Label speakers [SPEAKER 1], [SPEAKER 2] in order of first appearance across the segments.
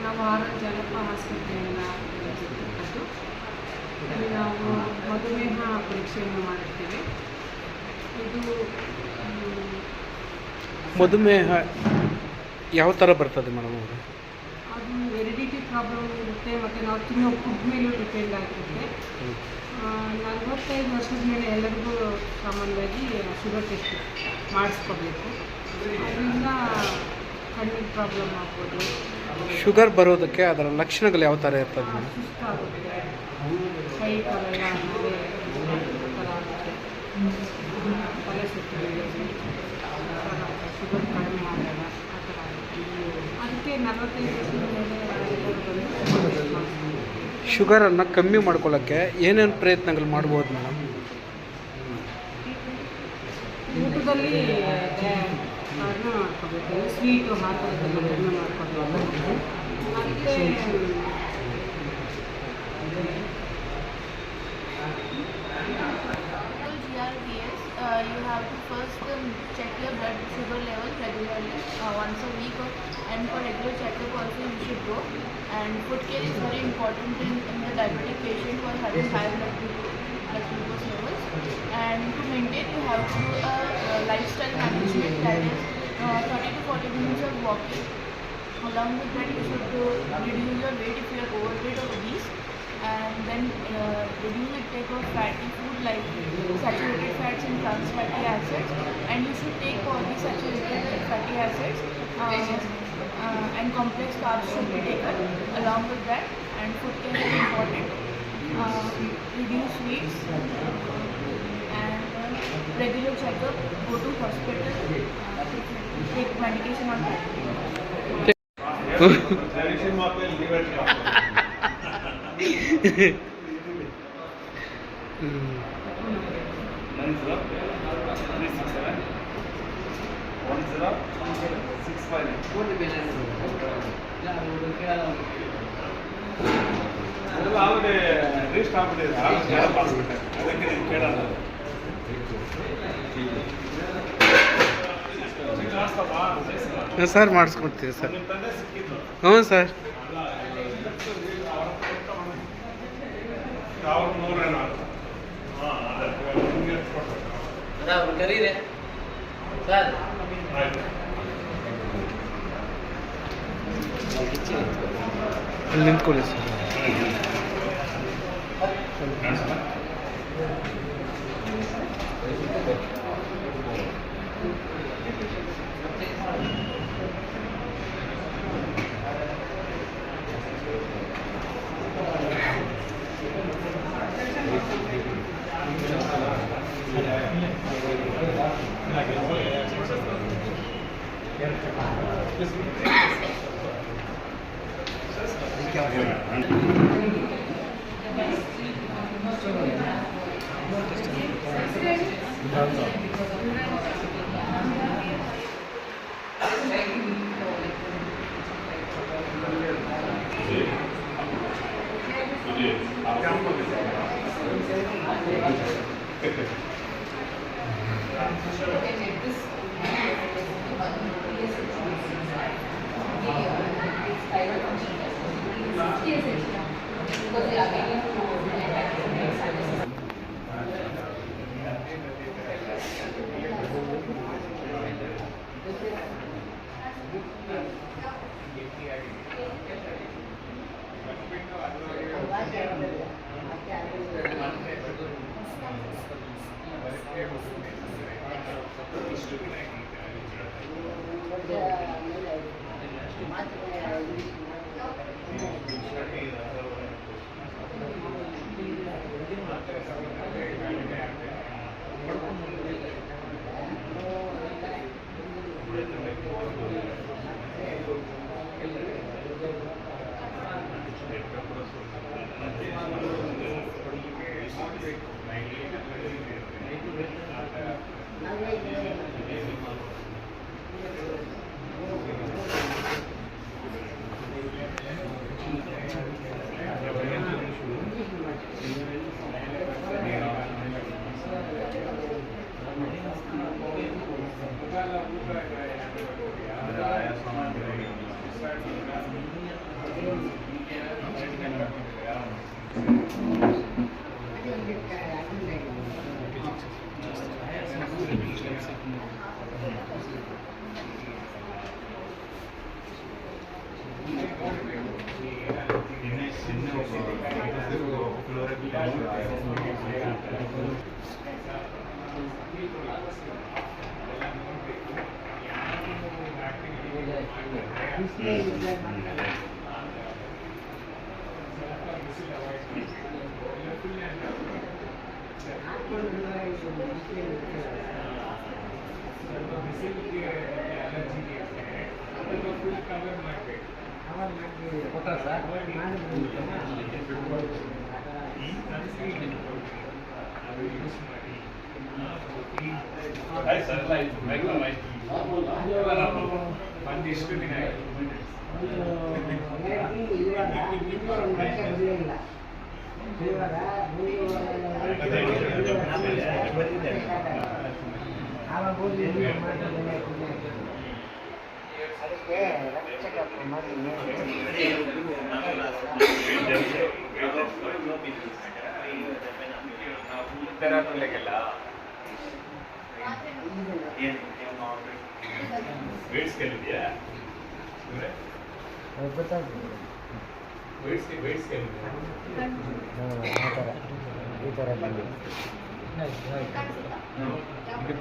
[SPEAKER 1] ನಾವು ಆರೋಗ್ಯ ಜನಪ ಆಸ್ಪತ್ರೆಯಿಂದ ಚಿತ್ರಪಟ್ಟು ಇಲ್ಲಿ ನಾವು ಮಧುಮೇಹ ಪರೀಕ್ಷೆಯನ್ನು ಮಾಡುತ್ತೇವೆ. ಇದು
[SPEAKER 2] ಮಧುಮೇಹ ಯಾವ ಥರ ಬರ್ತದೆ ಮೇಡಮ್?
[SPEAKER 1] ಅದು ಹೆರಿಡಿಟಿ ಪ್ರಾಬ್ಲಮ್ ಇರುತ್ತೆ ಮತ್ತು ನಾವು ತಿನ್ನೋ ಫುಡ್ ಮೇಲೂ ಡಿಪೆಂಡ್ ಆಗಿರುತ್ತೆ. 45 ವರ್ಷದ ಮೇಲೆ ಎಲ್ಲರಿಗೂ ಸಾಮಾನ್ಯವಾಗಿ ಶುಗರ್ ಟೆಸ್ಟ್ ಮಾಡಿಸ್ಕೋಬೇಕು. ಅದರಿಂದ ಕಣ್ಣಿನ ಪ್ರಾಬ್ಲಮ್ ಆಗ್ಬೋದು.
[SPEAKER 2] ಶುಗರ್ ಬರೋದಕ್ಕೆ ಅದರ ಲಕ್ಷಣಗಳು ಯಾವ ಥರ ಇರ್ತದೆ ಮೇಡಮ್?
[SPEAKER 1] ಸುಸ್ತಾಗುತ್ತೆ, ಕೈ ಕಾಲೆಲ್ಲ ಆಮೇಲೆ ಥರ ಆಗುತ್ತೆ, ತಲೆ ಸುತ್ತು ಬೀಳೋದು, ಶುಗರ್ ಕಡಿಮೆ ಆದಾಗ ಆ ಥರ ಆಗುತ್ತೆ. ಅದಕ್ಕೆ 45 ವರ್ಷದ ಮೇಲೆ ಎಲ್ಲರೂ ಬಂದು
[SPEAKER 2] ಶುಗರನ್ನು ಕಮ್ಮಿ ಮಾಡ್ಕೊಳ್ಳೋಕ್ಕೆ ಏನೇನು ಪ್ರಯತ್ನಗಳು ಮಾಡ್ಬೋದು ಮೇಡಮ್?
[SPEAKER 1] ಊಟದಲ್ಲಿ ಕಡಿಮೆ ಮಾಡ್ಕೋಬೇಕು, ಸ್ವೀಟು ಹಾಕೋದೆಲ್ಲ ಕಡಿಮೆ ಮಾಡ್ಕೋಬೇಕು. ಮತ್ತು
[SPEAKER 3] you have to first check your blood sugar level regularly once a week, and for regular checkup also you should go. And food care is very important in the diabetic patient who are having high blood glucose levels. And to maintain, you have to do a lifestyle management, that is 30 to 40 minutes of walking. Along with that, you should reduce your weight if you are overweight or obese, and then reduce the intake of fatty food like saturated fats and trans fatty acids, and you should take polysaturated fatty acids, and complex carbs should be taken along with that. And food care is important. Reduce sweets, and regular checkup, go to hospital, take medication on time.
[SPEAKER 2] Sir ಮಾಡಿಸ್ಕೊಡ್ತೀವಿ sir. ಹ್ಞೂ sir. ಅಲ್ಲಿ ನಿಂತ್ಕೊಳ್ಳಿ sir.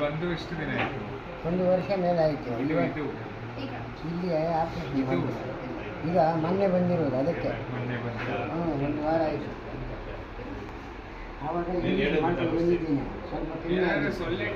[SPEAKER 4] ಬಂದು ಎಷ್ಟು ದಿನ ಆಯಿತು?
[SPEAKER 5] 1 ವರ್ಷ ಮೇಲಾಯಿತು.
[SPEAKER 4] ಇದು
[SPEAKER 5] ಇಲ್ಲಿ ಆಫೀಸ್ ಈಗ ಮೊನ್ನೆ ಬಂದಿರೋದು, ಅದಕ್ಕೆ
[SPEAKER 4] ಮೊನ್ನೆ ಬಂದು
[SPEAKER 5] 1 ವಾರ ಆಯಿತು. ಆವಾಗ ಇಲ್ಲಿ ಮಾಡಿ ಬಂದಿದ್ದೀನಿ, ಸ್ವಲ್ಪ ಕಮ್ಮಿ ಆಗಿದೆ.
[SPEAKER 4] ಸೊಳ್ಳೆ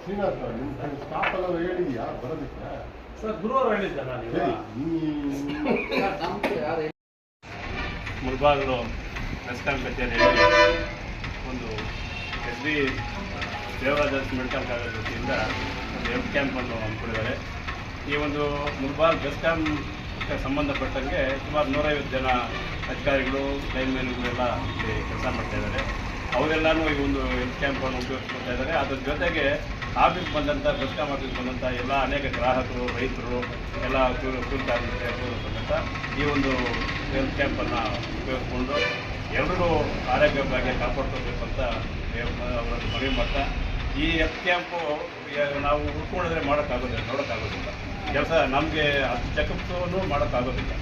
[SPEAKER 6] ಶ್ರೀನಾಥ್ ನಿಮ್ಮ ಸ್ಟಾಫ್ ಎಲ್ಲ ಹೇಳಿದ್ಯಾ ಬರೋದಕ್ಕೆ?
[SPEAKER 7] ಸರ್ ಗುರುವಾರ ಹೇಳಿದ್ದೆ ನಾನು. ಮುಳಬಾಗಿಲು ಮೆಸ್ಕಾಂ ಕಚೇರಿಯಲ್ಲಿ ಒಂದು SB ದೇವರಾಜ್ ಮೆಡಿಕಲ್ ಕಾಲೇಜ್ ವತಿಯಿಂದ ಒಂದು ಹೆಲ್ತ್ ಕ್ಯಾಂಪನ್ನು ಹಮ್ಮಿಕೊಂಡಿದ್ದಾರೆ. ಈ ಒಂದು ಮುಳಬಾಗ್ ಬೆಸ್ಕಾಂಗೆ ಸಂಬಂಧಪಟ್ಟಂಗೆ ಸುಮಾರು 150 ಜನ ಅಧಿಕಾರಿಗಳು, ಲೈನ್ಮೆನ್ಗಳೆಲ್ಲ ಇಲ್ಲಿ ಕೆಲಸ ಮಾಡ್ತಾಯಿದ್ದಾರೆ. ಅವರೆಲ್ಲನೂ ಈ ಒಂದು ಹೆಲ್ತ್ ಕ್ಯಾಂಪನ್ನು ಉಪಯೋಗಿಸ್ಕೊಳ್ತಾ ಇದ್ದಾರೆ. ಅದ್ರ ಜೊತೆಗೆ ಆಫೀಸ್ ಬಂದಂಥ ಬೆಸ್ಕಾಂ ಆಫೀಸ್ ಬಂದಂಥ ಎಲ್ಲ ಅನೇಕ ಗ್ರಾಹಕರು, ರೈತರು ಎಲ್ಲ ಕೂಲಿ ಕಾರ್ಮಿಕರು ಸಮೇತ ಈ ಒಂದು ಹೆಲ್ತ್ ಕ್ಯಾಂಪನ್ನು ಉಪಯೋಗಿಸ್ಕೊಂಡು ಎಲ್ಲರೂ ಆರೋಗ್ಯ ಬಗ್ಗೆ ಕಾಪಾಡ್ಕೋಬೇಕು ಅಂತ ಅವರನ್ನು ಮನವಿ ಮಾಡ್ತಾ, ಈ ಹೆಲ್ತ್ ಕ್ಯಾಂಪು ನಾವು ಉಳ್ಕೊಂಡಿದ್ರೆ ನೋಡೋಕ್ಕಾಗೋದಿಲ್ಲ. ಕೆಲಸ ನಮಗೆ ಅದು ಚೆಕಪ್ಸನ್ನು ಮಾಡೋಕ್ಕಾಗೋದಿಲ್ಲ.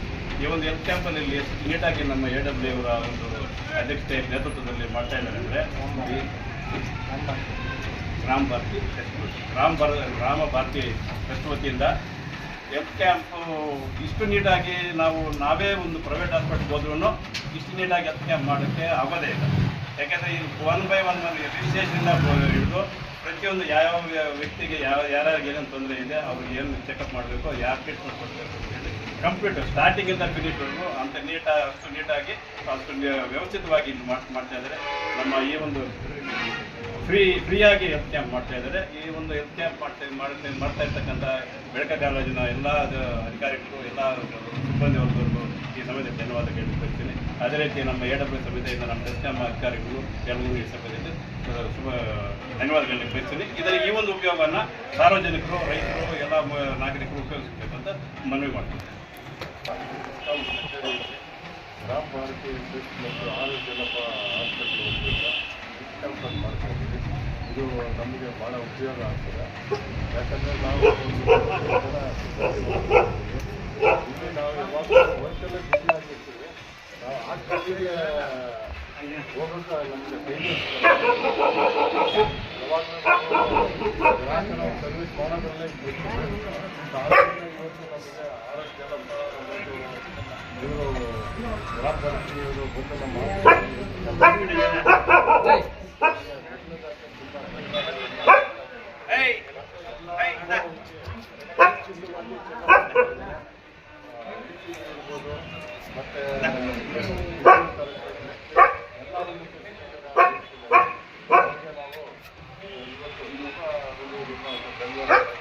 [SPEAKER 7] ಈ ಒಂದು ಹೆಲ್ತ್ ಕ್ಯಾಂಪಲ್ಲಿ ಎಷ್ಟು ನೀಟಾಗಿ ನಮ್ಮ AW ಅವರ ಒಂದು ಅಧ್ಯಕ್ಷತೆ ನೇತೃತ್ವದಲ್ಲಿ ಮಾಡ್ತಾ ಇದ್ದಾರೆ ಅಂದರೆ ಗ್ರಾಮ ಭಾರತಿ ಟ್ರಸ್ಟ್ ವತಿಯಿಂದ ಹೆಲ್ತ್ ಕ್ಯಾಂಪು ಇಷ್ಟು ನೀಟಾಗಿ ನಾವೇ ಒಂದು ಪ್ರೈವೇಟ್ ಹಾಸ್ಪಿಟ್ಲ್ಗೆ ಹೋದ್ರೂ ಇಷ್ಟು ನೀಟಾಗಿ ಹೆಲ್ತ್ ಕ್ಯಾಂಪ್ ಮಾಡೋಕ್ಕೆ ಆಗೋದೇ ಇಲ್ಲ. ಯಾಕೆಂದರೆ ಇದು 1 by 1 ರಿಜಿಸ್ಟ್ರೇಷನಿಂದ ಹಿಡಿದು ಪ್ರತಿಯೊಂದು ಯಾವ ವ್ಯಕ್ತಿಗೆ ಯಾರ್ಯಾರಿಗೆ ಏನೇನು ತೊಂದರೆ ಇದೆ ಅವ್ರಿಗೆ ಏನು ಚೆಕಪ್ ಮಾಡಬೇಕು, ಯಾರು ಟ್ರೀಟ್ಮೆಂಟ್ ಕೊಡಬೇಕು ಅಂತ ಹೇಳಿ ಕಂಪ್ಲೀಟ್ ಸ್ಟಾರ್ಟಿಂಗಿಂದ ಫಿನಿಶ್ವರೆಗೂ ಅಂತ ಅಷ್ಟು ನೀಟಾಗಿ ಅಷ್ಟು ವ್ಯವಸ್ಥಿತವಾಗಿ ಇಲ್ಲಿ ಮಾಡ್ತಾ ಇದ್ದಾರೆ. ನಮ್ಮ ಈ ಒಂದು ಫ್ರೀಯಾಗಿ ಹೆಲ್ತ್ ಕ್ಯಾಂಪ್ ಮಾಡ್ತಾ ಇದ್ದಾರೆ. ಈ ಒಂದು ಹೆಲ್ತ್ ಕ್ಯಾಂಪ್ ಮಾಡ್ತಾ ಇರ್ತಕ್ಕಂಥ ಬೆಳಕ ಕಾಲೇಜಿನ ಎಲ್ಲ ಅಧಿಕಾರಿಗಳು, ಎಲ್ಲ ಸಿಬ್ಬಂದಿ ವರ್ಗದವರು ಈ ಸಮಯದಲ್ಲಿ ಧನ್ಯವಾದಗಳು ಬಯಸ್ತೀನಿ. ಅದೇ ರೀತಿ ನಮ್ಮ AW ಸಮಿತಿಯಿಂದ ನಮ್ಮ ಹೆಲ್ತ್ ಕ್ಯಾಂಪ್ ಅಧಿಕಾರಿಗಳು ಎಲ್ಲರಿಗೂ ಈ ಸಮಯದಲ್ಲಿ ಧನ್ಯವಾದಗಳನ್ನ ಬಯಸ್ತೀನಿ. ಇದರ ಈ ಒಂದು ಉಪಯೋಗವನ್ನು ಸಾರ್ವಜನಿಕರು, ರೈತರು, ಎಲ್ಲ ನಾಗರಿಕರು ಉಪಯೋಗಿಸಬೇಕು ಅಂತ ಮನವಿ ಮಾಡ್ತೀನಿ.
[SPEAKER 6] ಗ್ರಾಮ ಭಾರತಿ ಟ್ರಸ್ಟ್ ಮತ್ತು ಆರೋಗ್ಯಲಪ ಹಾಸ್ಪಿಟಲ್ ವತಿಯಿಂದ ಕೆಲಸ ಮಾಡ್ತಾ ಇದ್ದೀವಿ. ಇದು ನಮಗೆ ಭಾಳ ಉಪಯೋಗ ಆಗ್ತದೆ. ಯಾಕಂದರೆ ನಾವು ಇಲ್ಲಿ ನಾವು ಯಾವಾಗ ವರ್ಕಲ್ಲೇ ಬಿಸಿ ಆಗಿರ್ತೀವಿ, ನಾವು ಹಾಸ್ಪಿಟಲ್ಗೆ ಹೋಗೋಕೆ ನಮಗೆ ಟೈಮ್ ಯಾವಾಗ ನಾವು ಸರ್ವಿಸ್ ಮಾಡೋದ್ರಲ್ಲೇ ಇರ್ತೀವಿ. ಇವತ್ತು ನಮಗೆ ಆರೋಗ್ಯಲಪ ಇವರು ಗ್ರಾಮ ಭಾರತಿ ಇವರು ಬಂದು ನಮ್ಮ ಮತ್ತೆ ಎಲ್ಲರೂ